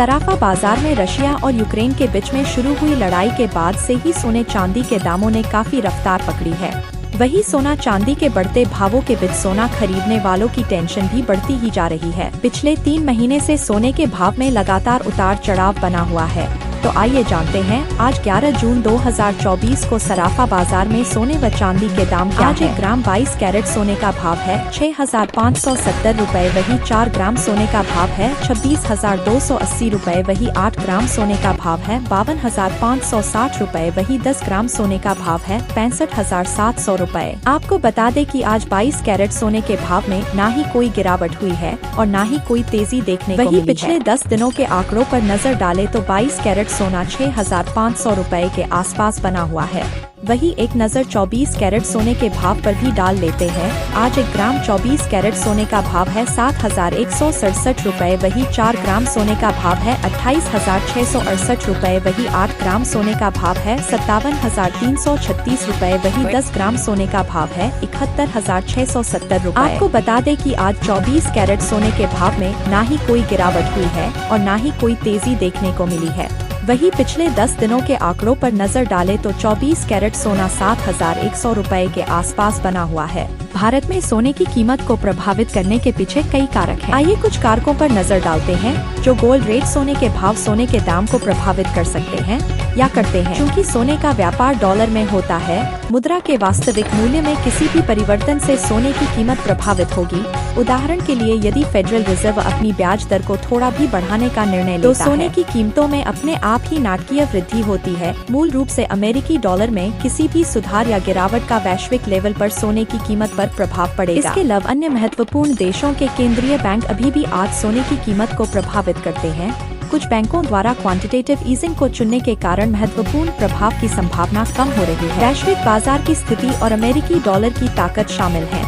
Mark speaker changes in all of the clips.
Speaker 1: सराफा बाजार में रशिया और यूक्रेन के बीच में शुरू हुई लड़ाई के बाद से ही सोने चांदी के दामों ने काफी रफ्तार पकड़ी है। वही सोना चांदी के बढ़ते भावों के बीच सोना खरीदने वालों की टेंशन भी बढ़ती ही जा रही है। पिछले 3 महीने से सोने के भाव में लगातार उतार चढ़ाव बना हुआ है। तो आइए जानते हैं आज 11 जून 2024 को सराफा बाजार में सोने व चांदी के दाम क्या है। 1 ग्राम 22 कैरेट सोने का भाव है 6,570 रुपए। वही 4 ग्राम सोने का भाव है 26,280 रुपए। वही 8 ग्राम सोने का भाव है 52,560 रुपए। वही 10 ग्राम सोने का भाव है 65,700 रुपए। आपको बता दें कि आज 22 कैरेट सोने के भाव में ना ही कोई गिरावट हुई है और ना ही कोई तेजी देखने को मिली है। पिछले 10 दिनों के आंकड़ों पर नजर डालें तो 22 कैरेट सोना 6,500 रुपए के आसपास बना हुआ है। वही एक नज़र 24 कैरेट सोने के भाव पर भी डाल लेते हैं। आज 1 ग्राम 24 कैरेट सोने का भाव है 7,167 रुपए। वही 4 ग्राम सोने का भाव है 28,668 रुपए। वही 8 ग्राम सोने का भाव है 57,336 रुपए। वही 10 ग्राम सोने का भाव है 71,670 रुपए। आपको बता दें कि आज 24 कैरेट सोने के भाव में ना ही कोई गिरावट हुई है और ना ही कोई तेजी देखने को मिली है। वही पिछले 10 दिनों के आंकड़ों पर नजर डालें तो 24 कैरेट सोना 7,100 रुपए के आसपास बना हुआ है। भारत में सोने की कीमत को प्रभावित करने के पीछे कई कारक हैं। आइए कुछ कारकों पर नजर डालते हैं जो गोल्ड रेट सोने के भाव सोने के दाम को प्रभावित कर सकते हैं या करते हैं। क्योंकि सोने का व्यापार डॉलर में होता है, मुद्रा के वास्तविक मूल्य में किसी भी परिवर्तन से सोने की कीमत प्रभावित होगी। उदाहरण के लिए यदि फेडरल रिजर्व अपनी ब्याज दर को थोड़ा भी बढ़ाने का निर्णय लेता है तो सोने की कीमतों में अपने आप ही नाटकीय वृद्धि होती है। मूल रूप से अमेरिकी डॉलर में किसी भी सुधार या गिरावट का वैश्विक लेवल पर सोने की कीमत पर प्रभाव पड़ेगा। इसके अलावा अन्य महत्वपूर्ण देशों के केंद्रीय बैंक अभी भी आज सोने की कीमत को प्रभावित करते हैं। कुछ बैंकों द्वारा क्वांटिटेटिव ईजिंग को चुनने के कारण महत्वपूर्ण प्रभाव की संभावना कम हो रही है। वैश्विक बाजार की स्थिति और अमेरिकी डॉलर की ताकत शामिल है,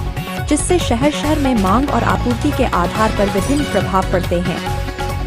Speaker 1: जिससे शहर शहर में मांग और आपूर्ति के आधार पर विभिन्न प्रभाव पड़ते हैं।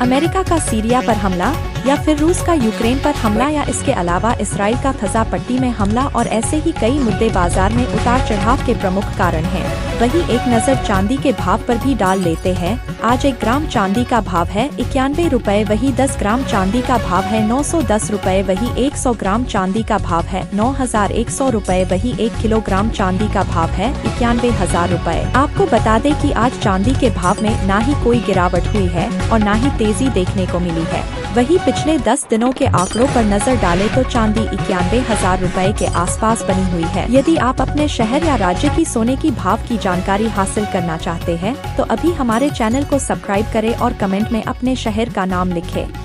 Speaker 1: अमेरिका का सीरिया पर हमला या फिर रूस का यूक्रेन पर हमला या इसके अलावा इसराइल का गजा पट्टी में हमला और ऐसे ही कई मुद्दे बाजार में उतार चढ़ाव के प्रमुख कारण हैं। वही एक नज़र चांदी के भाव पर भी डाल लेते हैं। आज 1 ग्राम चांदी का भाव है 91 रुपए। वही 10 ग्राम चांदी का भाव है 910 रुपए। वही 100 ग्राम चांदी का भाव है 9,100 रुपए। वही 1 किलोग्राम चांदी का भाव है 91,000 रुपए। आपको बता दें कि आज चांदी के भाव में ना ही कोई गिरावट हुई है और ना ही तेजी देखने को मिली है। वही पिछले 10 दिनों के आंकड़ों पर नजर डालें तो चांदी 91,000 रुपए के आसपास बनी हुई है। यदि आप अपने शहर या राज्य की सोने की भाव की जानकारी हासिल करना चाहते हैं तो अभी हमारे चैनल को सब्सक्राइब करें और कमेंट में अपने शहर का नाम लिखें।